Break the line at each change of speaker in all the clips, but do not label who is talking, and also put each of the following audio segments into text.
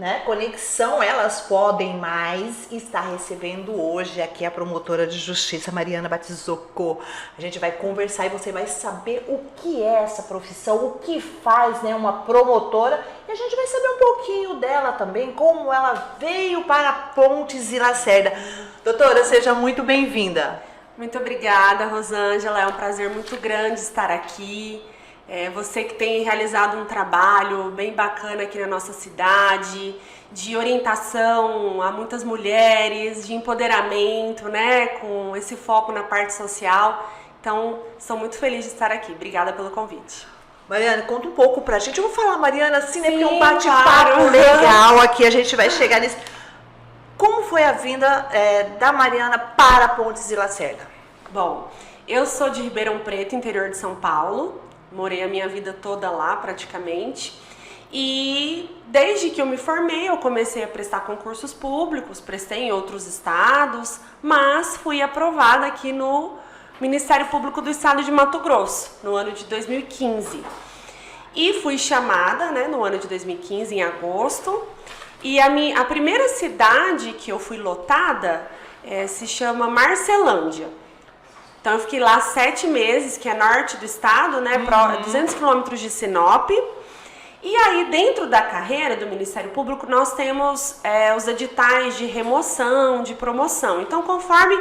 né? Conexão Elas Podem Mais está recebendo hoje aqui a promotora de justiça Mariana Batizocco. A gente vai conversar e você vai saber o que é essa profissão, o que faz, né, uma promotora, e a gente vai saber um pouquinho dela também, como ela veio para Pontes e Lacerda. Doutora, seja muito bem-vinda.
Muito obrigada, Rosângela, é um prazer muito grande estar aqui. Você que tem realizado um trabalho bem bacana aqui na nossa cidade, de orientação a muitas mulheres, de empoderamento, né, com esse foco na parte social. Então, sou muito feliz de estar aqui. Obrigada pelo convite.
Mariana, conta um pouco pra gente. Eu vou falar, Mariana, assim, né, porque é um
Sim,
bate-papo
claro.
legal aqui, a gente vai chegar nisso. Como foi a vinda da Mariana para Pontes e Lacerda?
Bom, eu sou de Ribeirão Preto, interior de São Paulo. Morei a minha vida toda lá, praticamente. E desde que eu me formei, eu comecei a prestar concursos públicos, prestei em outros estados, mas fui aprovada aqui no Ministério Público do Estado de Mato Grosso, no ano de 2015. E fui chamada, né, no ano de 2015, em agosto. E a primeira cidade que eu fui lotada se chama Marcelândia. Então eu fiquei lá 7 meses, que é norte do estado, né, 200 quilômetros de Sinop. E aí dentro da carreira do Ministério Público nós temos os editais de remoção, de promoção. Então conforme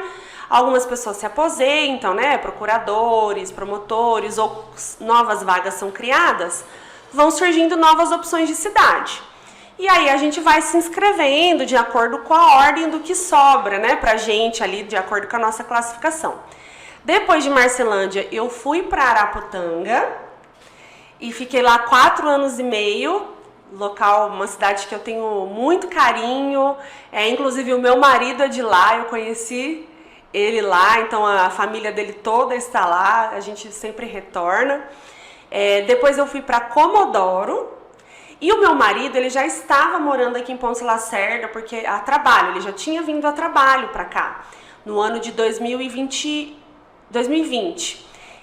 algumas pessoas se aposentam, né, procuradores, promotores ou novas vagas são criadas, vão surgindo novas opções de cidade. E aí a gente vai se inscrevendo de acordo com a ordem do que sobra, né, pra gente ali, de acordo com a nossa classificação. Depois de Marcelândia, eu fui para Araputanga e fiquei lá 4 anos e meio, local, uma cidade que eu tenho muito carinho, inclusive o meu marido é de lá, eu conheci ele lá, então a família dele toda está lá, a gente sempre retorna. Depois eu fui para Comodoro e o meu marido, ele já estava morando aqui em Pontes e Lacerda, porque a trabalho, ele já tinha vindo a trabalho para cá, no ano de 2020.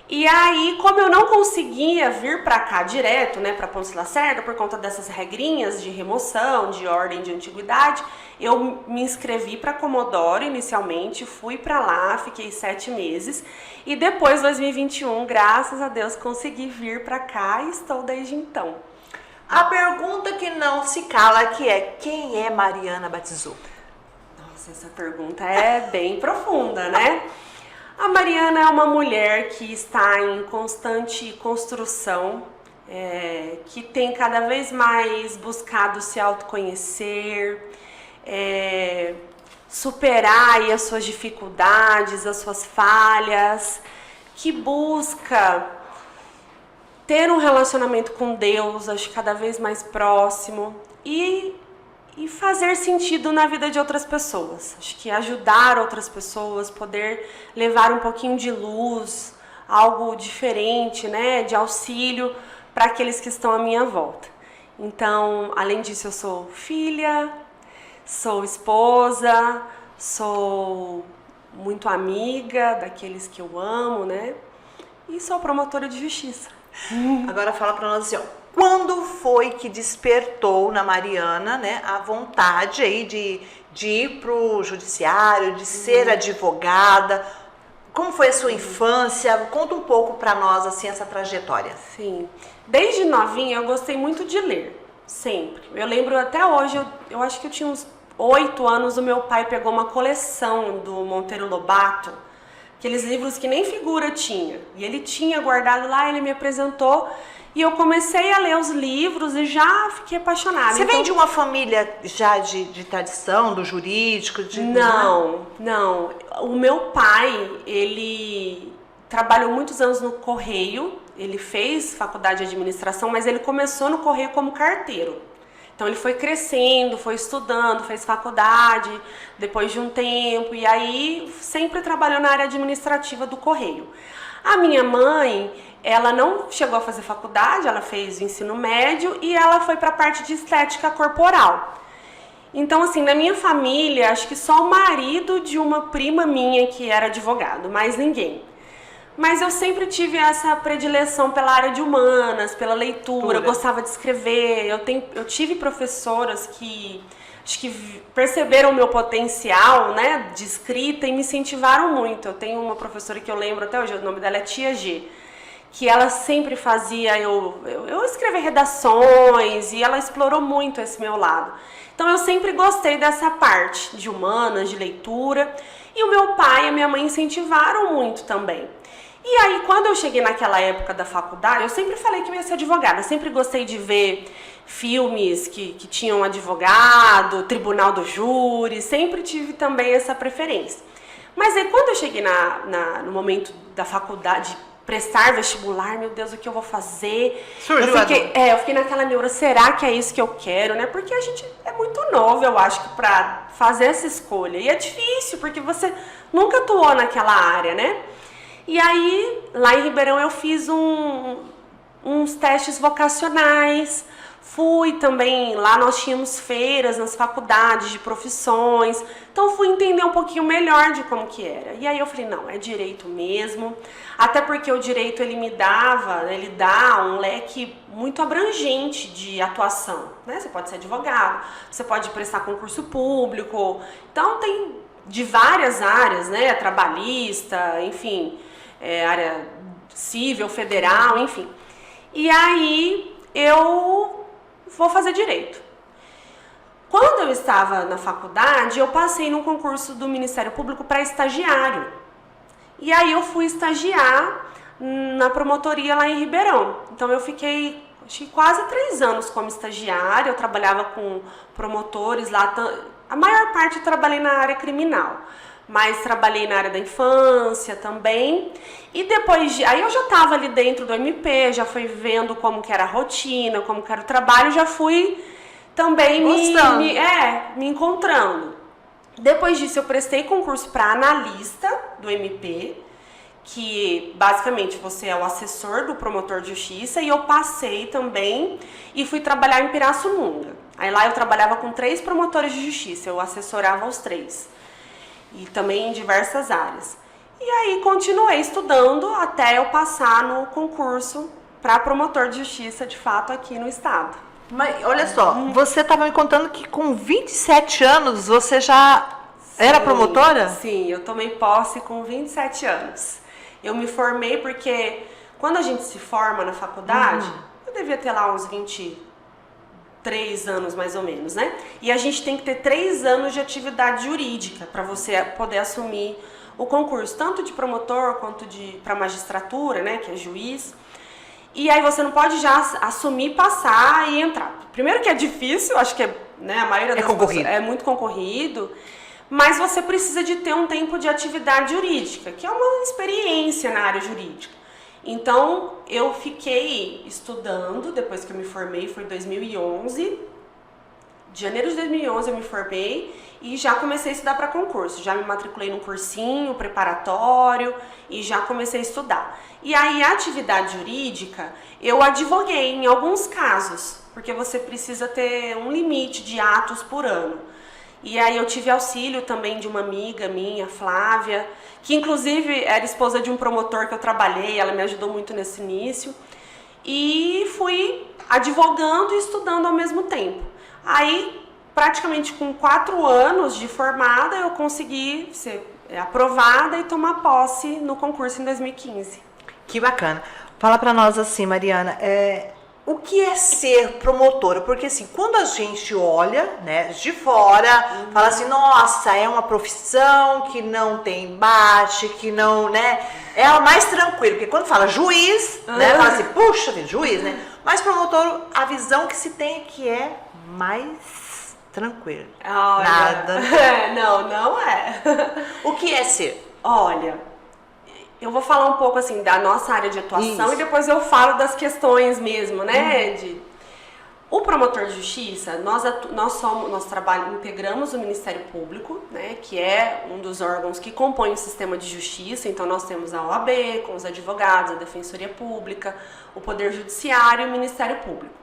E aí, como eu não conseguia vir para cá direto, né, para Pontes e Lacerda, por conta dessas regrinhas de remoção, de ordem de antiguidade, eu me inscrevi para Comodoro inicialmente, fui para lá, fiquei 7 meses e depois, 2021, graças a Deus, consegui vir para cá e estou desde então.
A pergunta que não se cala que é: quem é Mariana Batizocco?
Nossa, essa pergunta é bem profunda, né? A Mariana é uma mulher que está em constante construção, que tem cada vez mais buscado se autoconhecer, superar aí as suas dificuldades, as suas falhas, que busca ter um relacionamento com Deus, acho que cada vez mais próximo, e fazer sentido na vida de outras pessoas. Acho que ajudar outras pessoas, poder levar um pouquinho de luz, algo diferente, né, de auxílio para aqueles que estão à minha volta. Então, além disso, eu sou filha, sou esposa, sou muito amiga daqueles que eu amo, né, e sou promotora de justiça.
Agora fala para nós assim, ó, quando foi que despertou na Mariana, né, a vontade aí de ir pro judiciário, de ser advogada? Como foi a sua infância? Conta um pouco para nós assim essa trajetória.
Sim, desde novinha eu gostei muito de ler, sempre. Eu lembro até hoje, eu acho que eu tinha uns 8 anos, o meu pai pegou uma coleção do Monteiro Lobato, aqueles livros que nem figura tinha, e ele tinha guardado lá, ele me apresentou, e eu comecei a ler os livros e já fiquei apaixonada.
Você vem de uma família já de tradição, do jurídico?
Não. O meu pai, ele trabalhou muitos anos no Correio, ele fez faculdade de administração, mas ele começou no Correio como carteiro. Então ele foi crescendo, foi estudando, fez faculdade depois de um tempo, e aí sempre trabalhou na área administrativa do Correio. A minha mãe, ela não chegou a fazer faculdade, ela fez ensino médio e ela foi para a parte de estética corporal. Então, assim, na minha família, acho que só o marido de uma prima minha que era advogado, mais ninguém. Mas eu sempre tive essa predileção pela área de humanas, pela leitura, eu gostava de escrever. Eu tive professoras que acho que perceberam o meu potencial, né, de escrita e me incentivaram muito. Eu tenho uma professora que eu lembro até hoje, o nome dela é Tia G, que ela sempre fazia eu escrever redações e ela explorou muito esse meu lado. Então eu sempre gostei dessa parte de humanas, de leitura, e o meu pai e a minha mãe incentivaram muito também. E aí, quando eu cheguei naquela época da faculdade, eu sempre falei que eu ia ser advogada. Eu sempre gostei de ver filmes que tinham advogado, tribunal do júri, sempre tive também essa preferência. Mas aí, quando eu cheguei no momento da faculdade, prestar vestibular, meu Deus, o que eu vou fazer? Eu fiquei naquela neura, será que é isso que eu quero, né? Porque a gente é muito novo, eu acho, que pra fazer essa escolha. E é difícil, porque você nunca atuou naquela área, né? E aí, lá em Ribeirão, eu fiz uns testes vocacionais, fui também, lá nós tínhamos feiras nas faculdades de profissões, então fui entender um pouquinho melhor de como que era. E aí eu falei, não, é direito mesmo, até porque o direito ele dá um leque muito abrangente de atuação, né? Você pode ser advogado, você pode prestar concurso público, então tem de várias áreas, né? Trabalhista, enfim, área civil, federal, enfim. E aí eu vou fazer direito. Quando eu estava na faculdade, eu passei num concurso do Ministério Público para estagiário. E aí eu fui estagiar na promotoria lá em Ribeirão. Então eu fiquei acho que quase 3 anos como estagiária, eu trabalhava com promotores lá, a maior parte eu trabalhei na área criminal. Mas trabalhei na área da infância também, e depois aí eu já estava ali dentro do MP, já fui vendo como que era a rotina, como que era o trabalho, já fui também me encontrando. Depois disso eu prestei concurso para analista do MP, que basicamente você é o assessor do promotor de justiça, e eu passei também e fui trabalhar em Pirassununga. Aí lá eu trabalhava com 3 promotores de justiça, eu assessorava os 3. E também em diversas áreas. E aí continuei estudando até eu passar no concurso para promotor de justiça, de fato, aqui no estado.
Mas olha só, você estava me contando que com 27 anos você já era promotora?
Sim, eu tomei posse com 27 anos. Eu me formei porque quando a gente se forma na faculdade, eu devia ter lá uns 23 anos mais ou menos, né? E a gente tem que ter 3 anos de atividade jurídica para você poder assumir o concurso, tanto de promotor quanto para magistratura, né, que é juiz. E aí você não pode já assumir, passar e entrar. Primeiro que é difícil, acho que né, a maioria das pessoas é muito concorrido, mas você precisa de ter um tempo de atividade jurídica, que é uma experiência na área jurídica. Então, eu fiquei estudando, depois que eu me formei, foi em 2011. De janeiro de 2011 eu me formei e já comecei a estudar para concurso. Já me matriculei num cursinho preparatório e já comecei a estudar. E aí, a atividade jurídica, eu advoguei em alguns casos, porque você precisa ter um limite de atos por ano. E aí eu tive auxílio também de uma amiga minha, Flávia, que inclusive era esposa de um promotor que eu trabalhei, ela me ajudou muito nesse início. E fui advogando e estudando ao mesmo tempo. Aí, praticamente com 4 anos de formada, eu consegui ser aprovada e tomar posse no concurso em 2015.
Que bacana. Fala pra nós assim, Mariana, o que é ser promotora? Porque assim, quando a gente olha, né, de fora, fala assim, nossa, é uma profissão que não tem embate, que não, né, é a mais tranquila. Porque quando fala juiz, né, fala assim, puxa, juiz, né? Mas promotor, a visão que se tem é que é mais tranquilo.
Olha,
nada.
Não é.
O que é ser?
Olha, eu vou falar um pouco assim da nossa área de atuação. Isso. E depois eu falo das questões mesmo, né? O promotor de justiça, nós integramos o Ministério Público, né? Que é um dos órgãos que compõem o sistema de justiça. Então nós temos a OAB, com os advogados, a Defensoria Pública, o Poder Judiciário e o Ministério Público.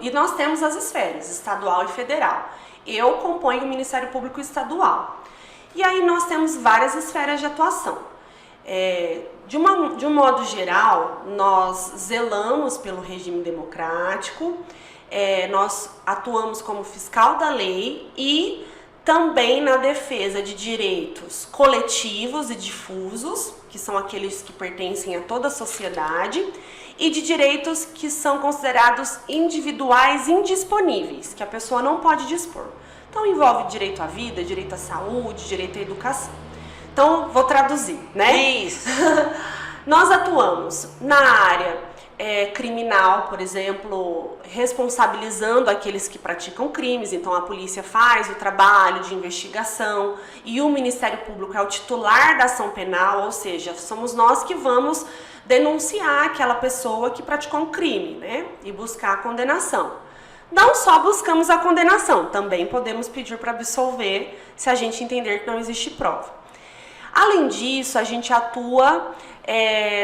E nós temos as esferas, estadual e federal. Eu componho o Ministério Público Estadual. E aí nós temos várias esferas de atuação. De um modo geral, nós zelamos pelo regime democrático, nós atuamos como fiscal da lei e também na defesa de direitos coletivos e difusos, que são aqueles que pertencem a toda a sociedade, e de direitos que são considerados individuais indisponíveis, que a pessoa não pode dispor. Então envolve direito à vida, direito à saúde, direito à educação. Então vou traduzir, né?
Isso.
Nós atuamos na área criminal, por exemplo, responsabilizando aqueles que praticam crimes. Então a polícia faz o trabalho de investigação e o Ministério Público é o titular da ação penal, ou seja, somos nós que vamos denunciar aquela pessoa que praticou um crime, né? E buscar a condenação. Não só buscamos a condenação, também podemos pedir para absolver se a gente entender que não existe prova. Além disso, a gente atua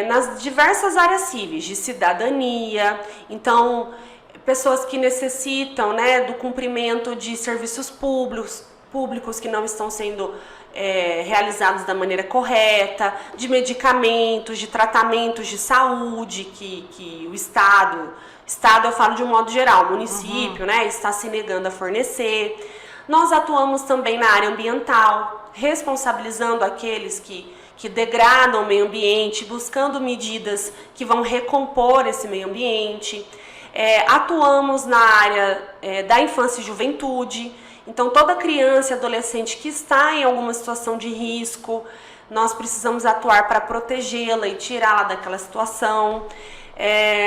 nas diversas áreas cíveis, de cidadania, então pessoas que necessitam, né, do cumprimento de serviços públicos que não estão sendo realizados da maneira correta, de medicamentos, de tratamentos de saúde que o Estado eu falo de um modo geral, o município, né, está se negando a fornecer. Nós atuamos também na área ambiental, responsabilizando aqueles que degradam o meio ambiente, buscando medidas que vão recompor esse meio ambiente. Atuamos na área da infância e juventude, então toda criança e adolescente que está em alguma situação de risco, nós precisamos atuar para protegê-la e tirá-la daquela situação.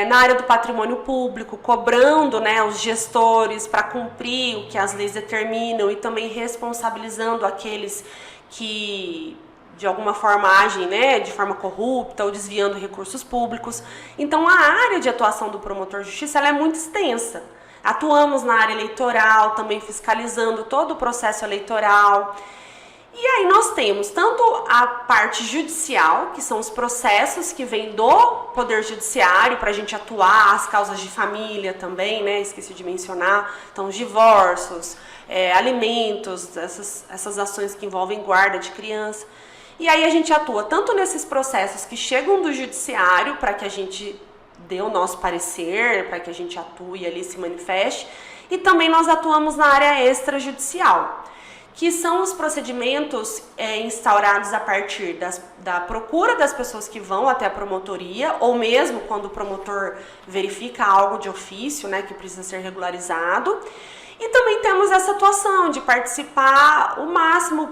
Na área do patrimônio público, cobrando, né, os gestores para cumprir o que as leis determinam e também responsabilizando aqueles que de alguma forma agem, né, de forma corrupta ou desviando recursos públicos. Então a área de atuação do promotor de justiça ela é muito extensa. Atuamos na área eleitoral, também fiscalizando todo o processo eleitoral. E aí nós temos tanto a parte judicial, que são os processos que vêm do Poder Judiciário para a gente atuar, as causas de família também, né? Esqueci de mencionar, então os divórcios, alimentos, essas ações que envolvem guarda de criança. E aí a gente atua tanto nesses processos que chegam do Judiciário para que a gente dê o nosso parecer, para que a gente atue ali, se manifeste, e também nós atuamos na área extrajudicial, que são os procedimentos instaurados a partir da procura das pessoas que vão até a promotoria, ou mesmo quando o promotor verifica algo de ofício, né, que precisa ser regularizado. E também temos essa atuação de participar o máximo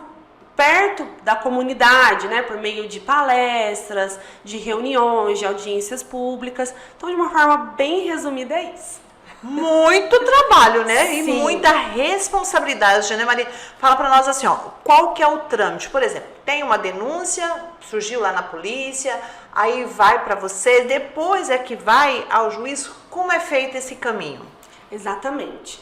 perto da comunidade, né, por meio de palestras, de reuniões, de audiências públicas. Então, de uma forma bem resumida, é isso.
Muito trabalho, né?
Sim.
E muita responsabilidade, né, Maria? Fala pra nós assim, ó, qual que é o trâmite? Por exemplo, tem uma denúncia, surgiu lá na polícia, aí vai pra você, depois é que vai ao juiz. Como é feito esse caminho?
Exatamente.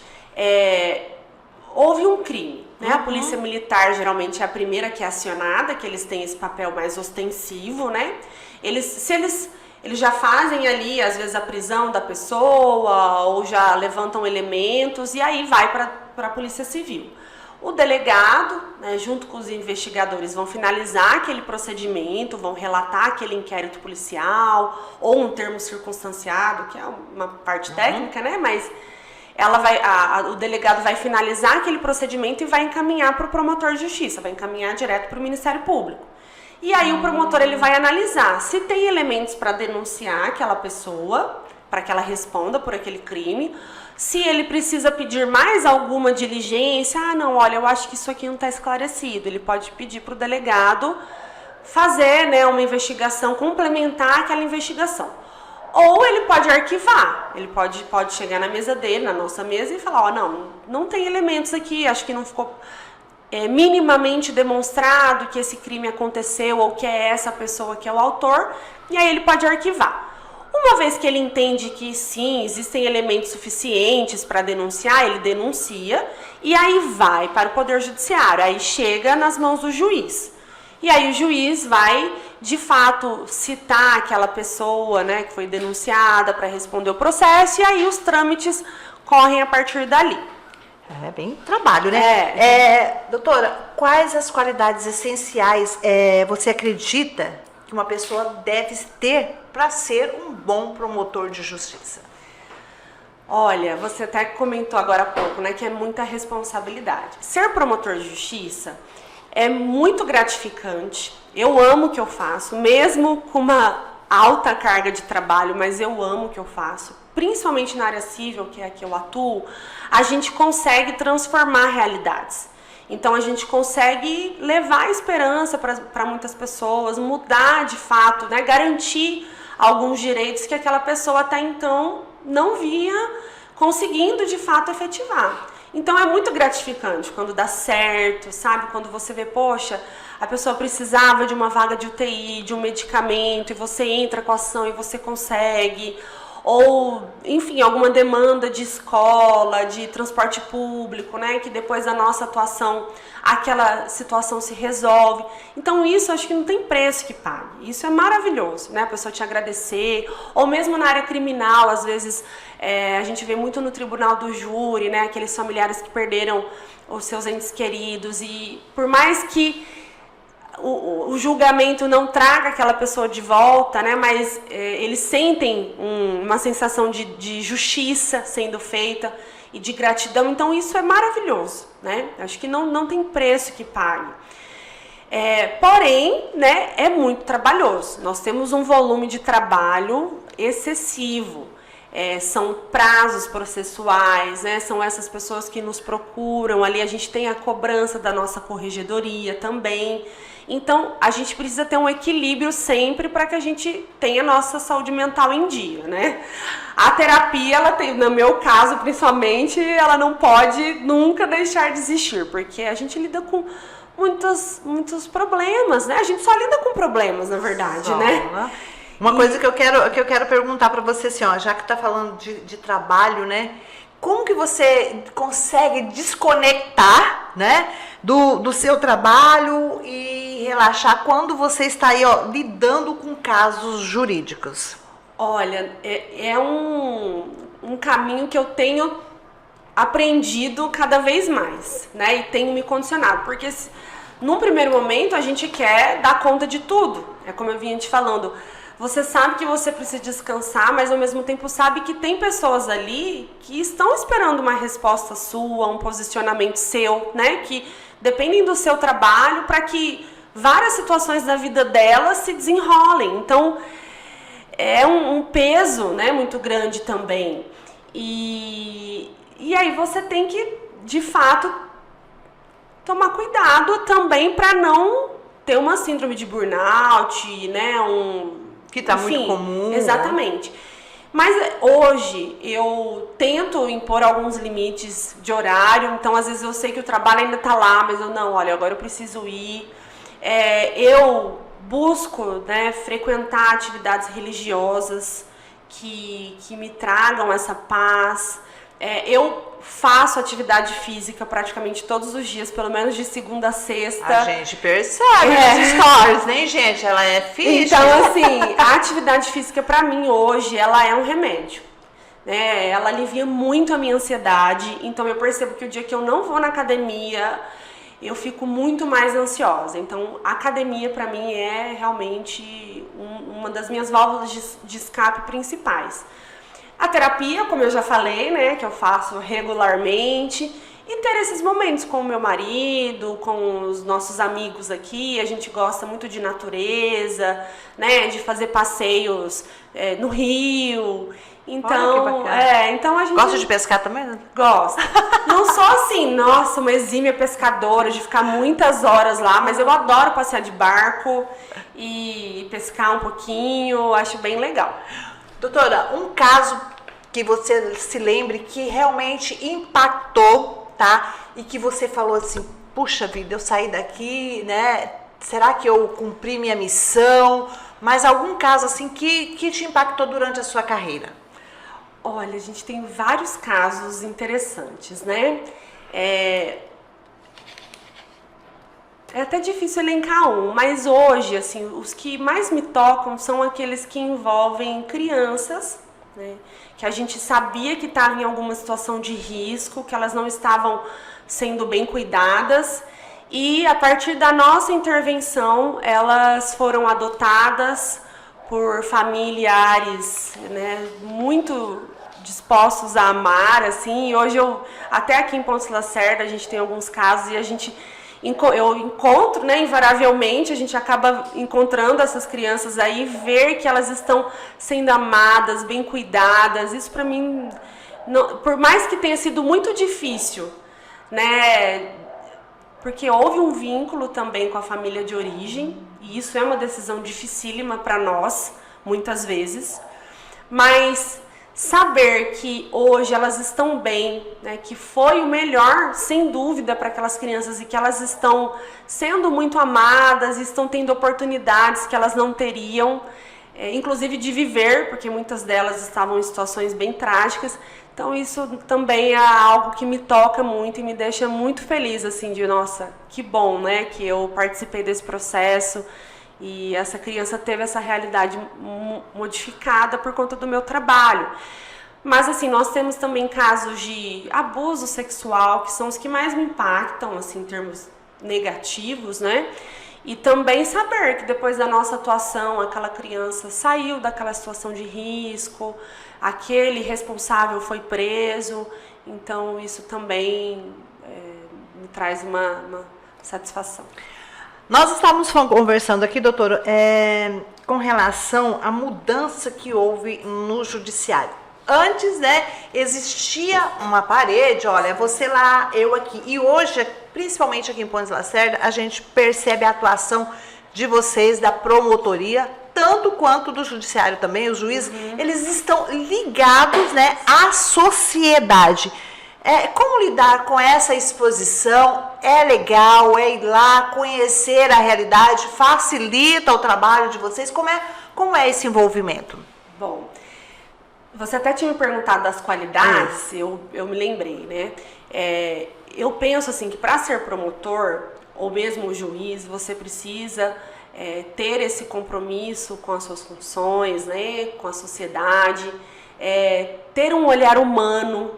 Houve um crime, né? A polícia militar geralmente é a primeira que é acionada, que eles têm esse papel mais ostensivo, né? Eles já fazem ali, às vezes, a prisão da pessoa, ou já levantam elementos, e aí vai para a Polícia Civil. O delegado, né, junto com os investigadores, vão finalizar aquele procedimento, vão relatar aquele inquérito policial, ou um termo circunstanciado, que é uma parte técnica, né? Mas o delegado vai finalizar aquele procedimento e vai encaminhar para o promotor de justiça, vai encaminhar direto para o Ministério Público. E aí o promotor ele vai analisar se tem elementos para denunciar aquela pessoa, para que ela responda por aquele crime, se ele precisa pedir mais alguma diligência, não, olha, eu acho que isso aqui não está esclarecido, ele pode pedir para o delegado fazer, né, uma investigação, complementar aquela investigação. Ou ele pode arquivar, ele pode chegar na mesa dele, na nossa mesa e falar, não tem elementos aqui, acho que não ficou minimamente demonstrado que esse crime aconteceu ou que é essa pessoa que é o autor, e aí ele pode arquivar. Uma vez que ele entende que sim, existem elementos suficientes para denunciar, ele denuncia e aí vai para o Poder Judiciário, aí chega nas mãos do juiz. E aí o juiz vai, de fato, citar aquela pessoa, né, que foi denunciada para responder o processo, e aí os trâmites correm a partir dali.
É bem trabalho, né? Doutora, quais as qualidades essenciais você acredita que uma pessoa deve ter para ser um bom promotor de justiça?
Olha, você até comentou agora há pouco, né, que é muita responsabilidade. Ser promotor de justiça é muito gratificante. Eu amo o que eu faço, mesmo com uma alta carga de trabalho, mas eu amo o que eu faço. Principalmente na área civil, que é a que eu atuo, a gente consegue transformar realidades. Então a gente consegue levar esperança para muitas pessoas, mudar de fato, né, garantir alguns direitos que aquela pessoa até então não vinha conseguindo de fato efetivar. Então é muito gratificante quando dá certo, sabe? Quando você vê, poxa, a pessoa precisava de uma vaga de UTI, de um medicamento, e você entra com a ação e você consegue. Ou, enfim, alguma demanda de escola, de transporte público, né? Que depois da nossa atuação, aquela situação se resolve. Então isso acho que não tem preço que pague. Isso é maravilhoso, né? A pessoa te agradecer. Ou mesmo na área criminal, às vezes, a gente vê muito no tribunal do júri, né? Aqueles familiares que perderam os seus entes queridos. E por mais que o julgamento não traga aquela pessoa de volta, né? Mas eles sentem uma sensação de justiça sendo feita e de gratidão. Então isso é maravilhoso, né? Acho que não tem preço que pague. Porém, né, é muito trabalhoso. Nós temos um volume de trabalho excessivo. São prazos processuais, né? São essas pessoas que nos procuram. Ali a gente tem a cobrança da nossa corregedoria também. Então, a gente precisa ter um equilíbrio sempre para que a gente tenha a nossa saúde mental em dia, né? A terapia, ela tem, no meu caso, principalmente, ela não pode nunca deixar de existir, porque a gente lida com muitos problemas, né? A gente só lida com problemas, na verdade, né?
Uma coisa que eu quero perguntar para você, assim, ó, já que tá falando de trabalho, né? Como que você consegue desconectar, né, do seu trabalho e relaxar quando você está aí, ó, lidando com casos jurídicos?
Olha, é um caminho que eu tenho aprendido cada vez mais, né, e tenho me condicionado, porque num primeiro momento a gente quer dar conta de tudo, é como eu vinha te falando. Você sabe que você precisa descansar, mas ao mesmo tempo sabe que tem pessoas ali que estão esperando uma resposta sua, um posicionamento seu, né? Que dependem do seu trabalho para que várias situações da vida delas se desenrolem. Então, é um peso, né, muito grande também. E aí você tem que, de fato, tomar cuidado também para não ter uma síndrome de burnout, né?
Que tá muito comum.
Exatamente. Mas hoje eu tento impor alguns limites de horário, então às vezes eu sei que o trabalho ainda tá lá, mas olha, agora eu preciso ir. Eu busco, né, frequentar atividades religiosas que me tragam essa paz. Eu faço atividade física praticamente todos os dias, pelo menos de segunda a sexta.
A gente percebe nos stories, né, gente? Ela é fit.
Então, assim, a atividade física pra mim hoje, ela é um remédio, né? Ela alivia muito a minha ansiedade. Então eu percebo que o dia que eu não vou na academia, eu fico muito mais ansiosa. Então a academia pra mim é realmente uma das minhas válvulas de escape principais. A terapia, como eu já falei, né, que eu faço regularmente, e ter esses momentos com o meu marido, com os nossos amigos aqui. A gente gosta muito de natureza, né, de fazer passeios no rio. Então, então a gente
gosta de pescar também, né?
Gosta. Não sou assim, nossa, uma exímia pescadora de ficar muitas horas lá, mas eu adoro passear de barco e pescar um pouquinho, acho bem legal.
Doutora, um caso que você se lembre que realmente impactou, tá? E que você falou assim, puxa vida, eu saí daqui, né? Será que eu cumpri minha missão? Mas algum caso assim que te impactou durante a sua carreira?
Olha, a gente tem vários casos interessantes, né? É até difícil elencar um, mas hoje, assim, os que mais me tocam são aqueles que envolvem crianças, né? Que a gente sabia que estavam em alguma situação de risco, que elas não estavam sendo bem cuidadas E a partir da nossa intervenção, elas foram adotadas por familiares, né, muito dispostos a amar, assim. E hoje até aqui em Pontes Lacerda, a gente tem alguns casos e eu encontro, né, invariavelmente, a gente acaba encontrando essas crianças aí, ver que elas estão sendo amadas, bem cuidadas. Isso para mim, por mais que tenha sido muito difícil, né, porque houve um vínculo também com a família de origem, e isso é uma decisão dificílima para nós, muitas vezes, mas saber que hoje elas estão bem, né, que foi o melhor, sem dúvida, para aquelas crianças, e que elas estão sendo muito amadas, estão tendo oportunidades que elas não teriam, inclusive de viver, porque muitas delas estavam em situações bem trágicas. Então isso também é algo que me toca muito e me deixa muito feliz, assim, de nossa, que bom, né, que eu participei desse processo e essa criança teve essa realidade modificada por conta do meu trabalho. Mas assim, nós temos também casos de abuso sexual, que são os que mais me impactam, assim, em termos negativos, né? E também saber que depois da nossa atuação, aquela criança saiu daquela situação de risco, aquele responsável foi preso, então isso também me traz uma satisfação.
Nós estávamos conversando aqui, doutora, com relação à mudança que houve no judiciário. Antes, né, existia uma parede, olha, você lá, eu aqui. E hoje, principalmente aqui em Pontes Lacerda, a gente percebe a atuação de vocês, da promotoria, tanto quanto do judiciário também, os juízes, eles estão ligados, né, à sociedade. Como lidar com essa exposição? É legal, é ir lá, conhecer a realidade, facilita o trabalho de vocês? Como é esse envolvimento?
Bom, você até tinha me perguntado das qualidades, eu me lembrei, né? Eu penso assim que para ser promotor, ou mesmo juiz, você precisa ter esse compromisso com as suas funções, né? Com a sociedade, ter um olhar humano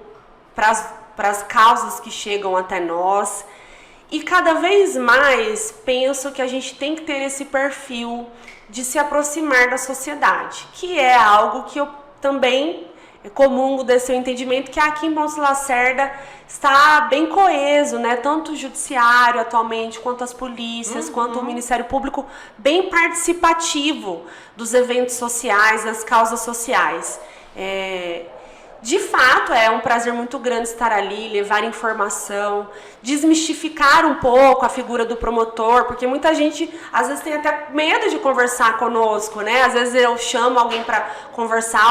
para as causas que chegam até nós. E cada vez mais penso que a gente tem que ter esse perfil de se aproximar da sociedade, que é algo que eu também comungo desse seu entendimento, que aqui em Pontes Lacerda está bem coeso, né? Tanto o judiciário atualmente, quanto as polícias, quanto o Ministério Público, bem participativo dos eventos sociais, das causas sociais. De fato, é um prazer muito grande estar ali, levar informação, desmistificar um pouco a figura do promotor, porque muita gente, às vezes, tem até medo de conversar conosco, né? Às vezes eu chamo alguém para conversar,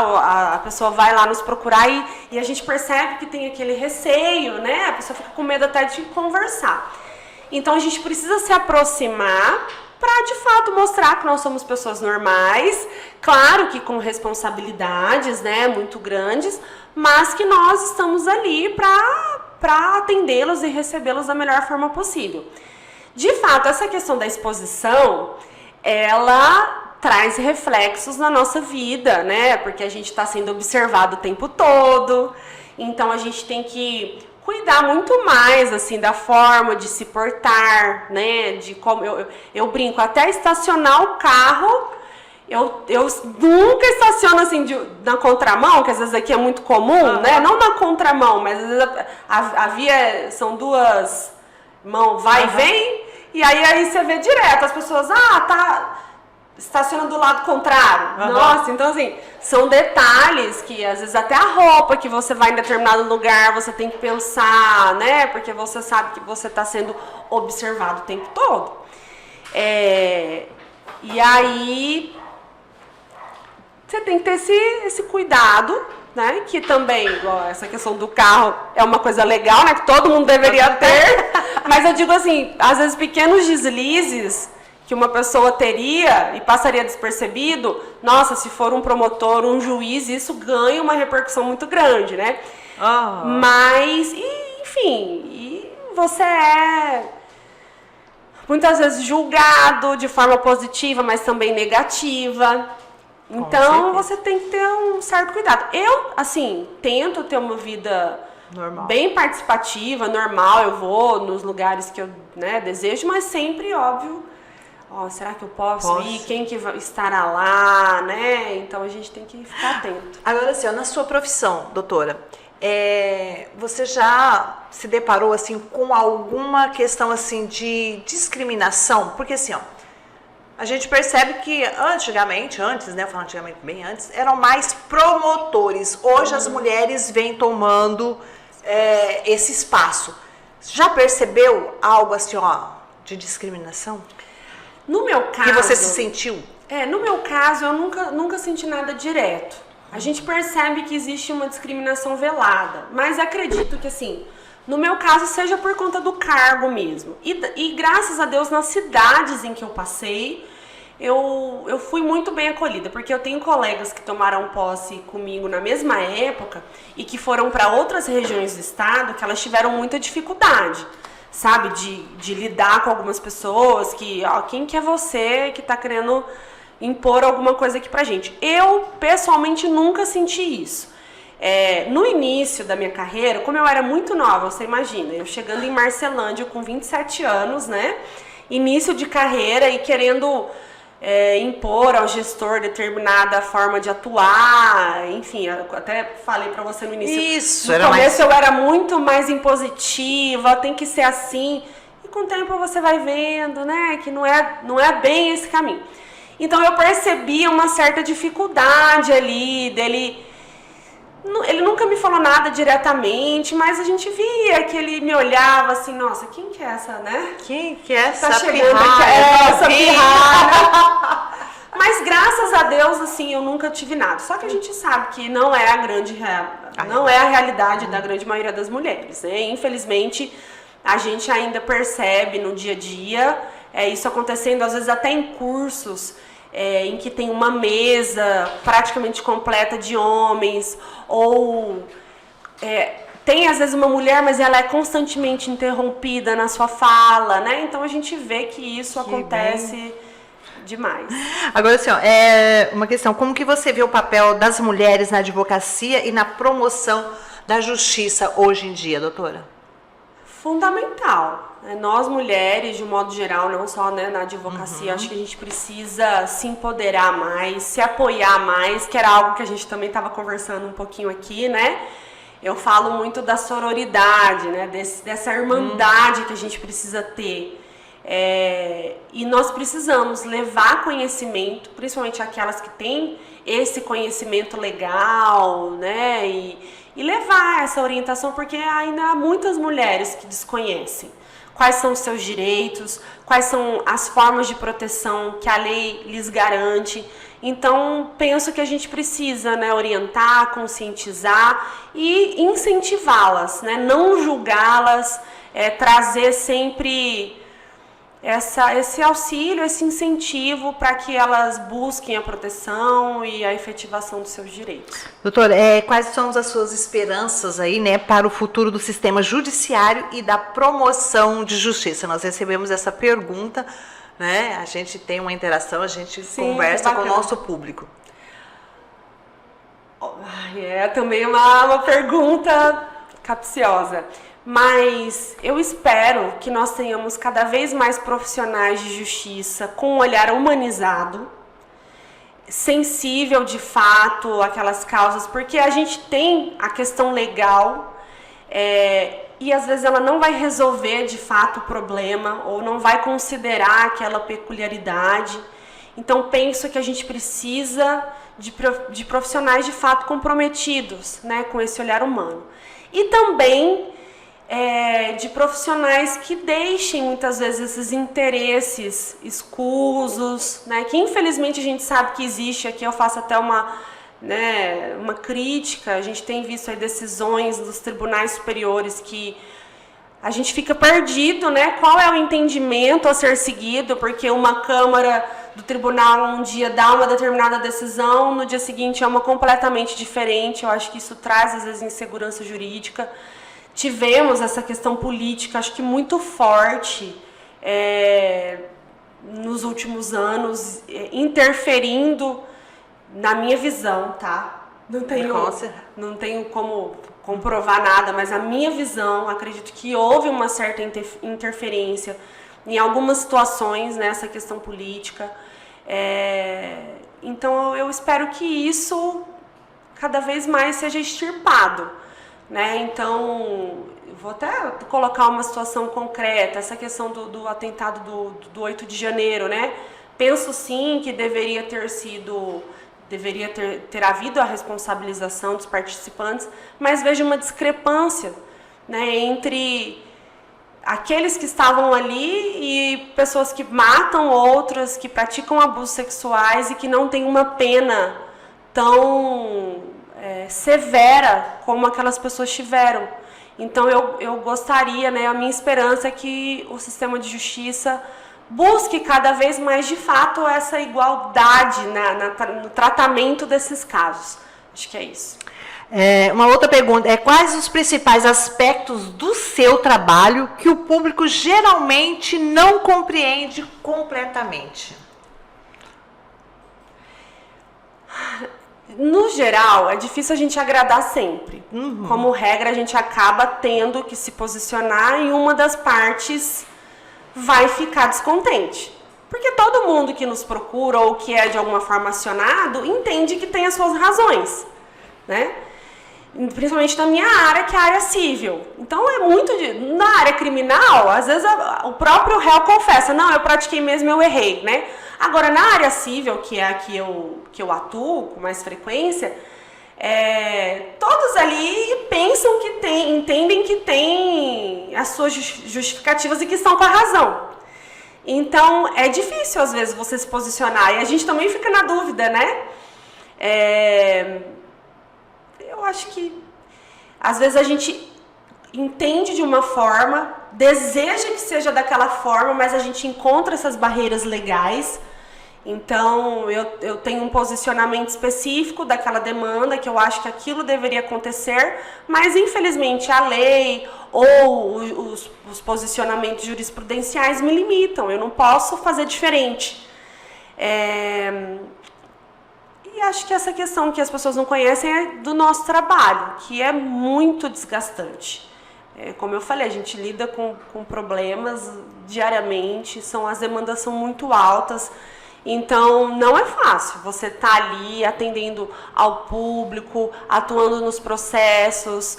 a pessoa vai lá nos procurar e a gente percebe que tem aquele receio, né? A pessoa fica com medo até de conversar. Então, a gente precisa se aproximar para, de fato, mostrar que nós somos pessoas normais, claro que com responsabilidades, né, muito grandes, mas que nós estamos ali para atendê-los e recebê-los da melhor forma possível. De fato, essa questão da exposição, ela traz reflexos na nossa vida, né, porque a gente está sendo observado o tempo todo, então a gente tem que cuidar muito mais, assim, da forma de se portar, né, de como eu brinco, até estacionar o carro, eu nunca estaciono, assim, na contramão, que às vezes aqui é muito comum, né, não na contramão, mas às vezes a via são duas mãos, vai e vem, e aí você vê direto, as pessoas, estaciona do lado contrário. Nossa, então assim, são detalhes que às vezes até a roupa que você vai em determinado lugar, você tem que pensar, né? Porque você sabe que você está sendo observado o tempo todo. E aí, você tem que ter esse cuidado, né? Que também, igual essa questão do carro é uma coisa legal, né? Que todo mundo deveria ter. Mas eu digo assim, às vezes pequenos deslizes que uma pessoa teria e passaria despercebido, nossa, se for um promotor, um juiz, isso ganha uma repercussão muito grande, né? Mas, enfim, você é muitas vezes julgado de forma positiva, mas também negativa. Então, você tem que ter um certo cuidado. Eu, assim, tento ter uma vida
Normal.
Bem participativa, normal, eu vou nos lugares que eu, né, desejo, mas sempre, óbvio, será que eu posso ir? Quem que estará lá, né? Então a gente tem que ficar atento.
Agora, assim, na sua profissão, doutora, você já se deparou, assim, com alguma questão, assim, de discriminação? Porque, assim, a gente percebe que antes, né, falando antigamente, bem antes, eram mais promotores. Hoje as mulheres vêm tomando esse espaço. Já percebeu algo assim, de discriminação?
No meu caso...
Que você se sentiu?
No meu caso, eu nunca senti nada direto. A gente percebe que existe uma discriminação velada, mas acredito que, assim, no meu caso, seja por conta do cargo mesmo. E graças a Deus, nas cidades em que eu passei, eu fui muito bem acolhida, porque eu tenho colegas que tomaram posse comigo na mesma época e que foram para outras regiões do estado que elas tiveram muita dificuldade, sabe, de lidar com algumas pessoas que, quem que é você que tá querendo impor alguma coisa aqui pra gente? Eu, pessoalmente, nunca senti isso. No início da minha carreira, como eu era muito nova, você imagina, eu chegando em Marcelândia com 27 anos, né, início de carreira e querendo... impor ao gestor determinada forma de atuar, enfim, eu até falei pra você no início.
Isso,
no começo eu era muito mais impositiva, tem que ser assim, e com o tempo você vai vendo, né, que não é bem esse caminho. Então eu percebi uma certa dificuldade ali dele. Ele nunca me falou nada diretamente, mas a gente via que ele me olhava assim, nossa, quem que é essa, né?
Quem que é essa
pirralha? Essa pirralha. Mas graças a Deus, assim, eu nunca tive nada. Só que a gente sabe que não é a realidade da grande maioria das mulheres, né? Infelizmente, a gente ainda percebe no dia a dia isso acontecendo, às vezes até em cursos, em que tem uma mesa praticamente completa de homens, ou tem às vezes uma mulher, mas ela é constantemente interrompida na sua fala, né? Então a gente vê que isso acontece demais.
Agora, assim, uma questão, como que você vê o papel das mulheres na advocacia e na promoção da justiça hoje em dia, doutora?
Fundamental. Nós mulheres, de um modo geral, não só, né, na advocacia, acho que a gente precisa se empoderar mais, se apoiar mais, que era algo que a gente também estava conversando um pouquinho aqui, né? Eu falo muito da sororidade, né, dessa irmandade que a gente precisa ter. E nós precisamos levar conhecimento, principalmente aquelas que têm esse conhecimento legal, né, e levar essa orientação, porque ainda há muitas mulheres que desconhecem quais são os seus direitos, quais são as formas de proteção que a lei lhes garante. Então, penso que a gente precisa, né, orientar, conscientizar e incentivá-las, né, não julgá-las, trazer sempre esse auxílio, esse incentivo para que elas busquem a proteção e a efetivação dos seus direitos.
Doutora, quais são as suas esperanças aí, né, para o futuro do sistema judiciário e da promoção de justiça? Nós recebemos essa pergunta, né? A gente tem uma interação, a gente conversa com o nosso público.
Também uma pergunta capciosa. Mas eu espero que nós tenhamos cada vez mais profissionais de justiça com um olhar humanizado, sensível de fato àquelas causas, porque a gente tem a questão legal e às vezes ela não vai resolver de fato o problema ou não vai considerar aquela peculiaridade. Então penso que a gente precisa de profissionais de fato comprometidos, né, com esse olhar humano. E também de profissionais que deixem muitas vezes esses interesses escusos, né, que infelizmente a gente sabe que existe. Aqui eu faço até uma crítica. A gente tem visto aí decisões dos tribunais superiores que a gente fica perdido, né, qual é o entendimento a ser seguido, porque uma Câmara do tribunal um dia dá uma determinada decisão, no dia seguinte é uma completamente diferente. Eu acho que isso traz às vezes insegurança jurídica. Tivemos essa questão política, acho que muito forte, nos últimos anos, interferindo, na minha visão, tá? Não tenho como comprovar nada, mas a minha visão, acredito que houve uma certa interferência em algumas situações nessa questão política. Então eu espero que isso cada vez mais seja extirpado, né? Então, eu vou até colocar uma situação concreta, essa questão do atentado do 8 de janeiro, né? Penso sim que deveria ter havido a responsabilização dos participantes, mas vejo uma discrepância, né, entre aqueles que estavam ali e pessoas que matam outras, que praticam abusos sexuais e que não têm uma pena tão severa como aquelas pessoas tiveram. Então eu gostaria, né, a minha esperança é que o sistema de justiça busque cada vez mais, de fato, essa igualdade no tratamento desses casos. Acho que é isso.
Uma outra pergunta, quais os principais aspectos do seu trabalho que o público geralmente não compreende completamente?
No geral, é difícil a gente agradar sempre. Como regra, a gente acaba tendo que se posicionar em uma das partes vai ficar descontente. Porque todo mundo que nos procura ou que é de alguma forma acionado entende que tem as suas razões, né? Principalmente na minha área, que é a área civil. Então na área criminal, às vezes o próprio réu confessa, não, eu pratiquei mesmo, eu errei, né? Agora, na área civil, que é a que eu atuo com mais frequência, todos ali pensam que entendem que tem as suas justificativas e que estão com a razão. Então, é difícil, às vezes, você se posicionar. E a gente também fica na dúvida, né? Eu acho que, às vezes, a gente entende de uma forma, deseja que seja daquela forma, mas a gente encontra essas barreiras legais. Então, eu tenho um posicionamento específico daquela demanda, que eu acho que aquilo deveria acontecer, mas, infelizmente, a lei ou os posicionamentos jurisprudenciais me limitam. Eu não posso fazer diferente. E acho que essa questão que as pessoas não conhecem é do nosso trabalho, que é muito desgastante. Como eu falei, a gente lida com problemas diariamente, as demandas são muito altas. Então, não é fácil você estar ali atendendo ao público, atuando nos processos,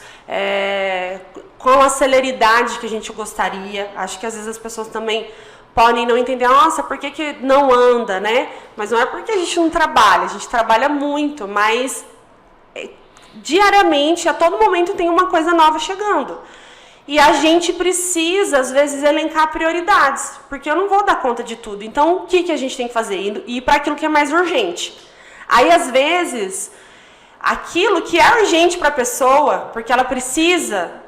com a celeridade que a gente gostaria. Acho que às vezes as pessoas também podem não entender, nossa, por que não anda, né? Mas não é porque a gente não trabalha, a gente trabalha muito, mas diariamente, a todo momento tem uma coisa nova chegando. E a gente precisa, às vezes, elencar prioridades, porque eu não vou dar conta de tudo. Então, o que a gente tem que fazer? Ir para aquilo que é mais urgente. Aí, às vezes, aquilo que é urgente para a pessoa, porque ela precisa,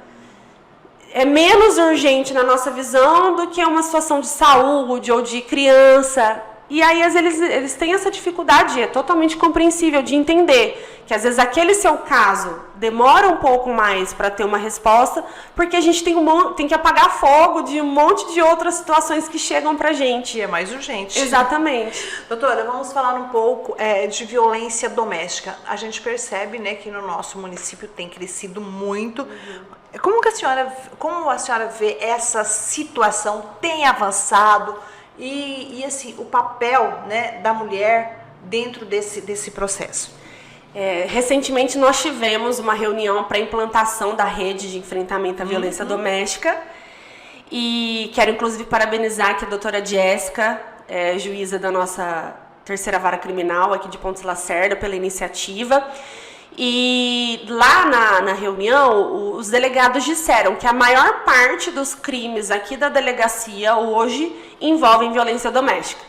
é menos urgente na nossa visão do que uma situação de saúde ou de criança. E aí, às vezes, eles têm essa dificuldade, é totalmente compreensível de entender que, às vezes, aquele seu caso demora um pouco mais para ter uma resposta, porque a gente tem que apagar fogo de um monte de outras situações que chegam para a gente.
E é mais urgente.
Exatamente.
Doutora, vamos falar um pouco de violência doméstica. A gente percebe, né, que no nosso município tem crescido muito. Como a senhora vê essa situação? Tem avançado? E assim, o papel, né, da mulher dentro desse processo?
Recentemente nós tivemos uma reunião para implantação da rede de enfrentamento à violência doméstica e quero inclusive parabenizar aqui a doutora Jéssica, juíza da nossa terceira vara criminal aqui de Pontes Lacerda, pela iniciativa. E lá na reunião, os delegados disseram que a maior parte dos crimes aqui da delegacia hoje envolvem violência doméstica.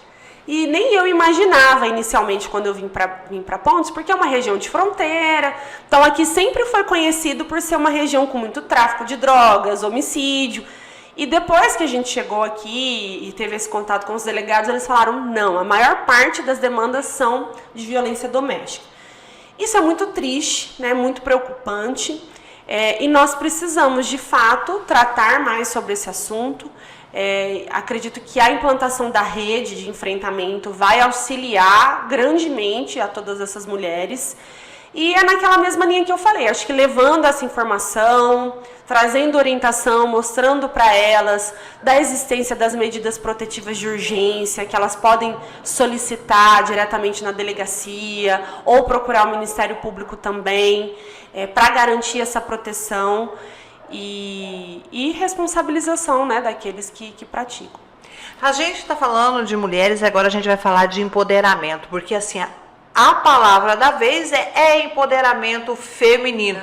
E nem eu imaginava inicialmente quando eu vim para Pontes, porque é uma região de fronteira. Então aqui sempre foi conhecido por ser uma região com muito tráfico de drogas, homicídio. E depois que a gente chegou aqui e teve esse contato com os delegados, eles falaram, não, a maior parte das demandas são de violência doméstica. Isso é muito triste, né, muito preocupante, e nós precisamos, de fato, tratar mais sobre esse assunto. Acredito que a implantação da rede de enfrentamento vai auxiliar grandemente a todas essas mulheres. E é naquela mesma linha que eu falei, acho que levando essa informação, trazendo orientação, mostrando para elas da existência das medidas protetivas de urgência, que elas podem solicitar diretamente na delegacia ou procurar o Ministério Público também, para garantir essa proteção e responsabilização, né, daqueles que praticam.
A gente está falando de mulheres e agora a gente vai falar de empoderamento, porque assim, a palavra da vez é empoderamento feminino.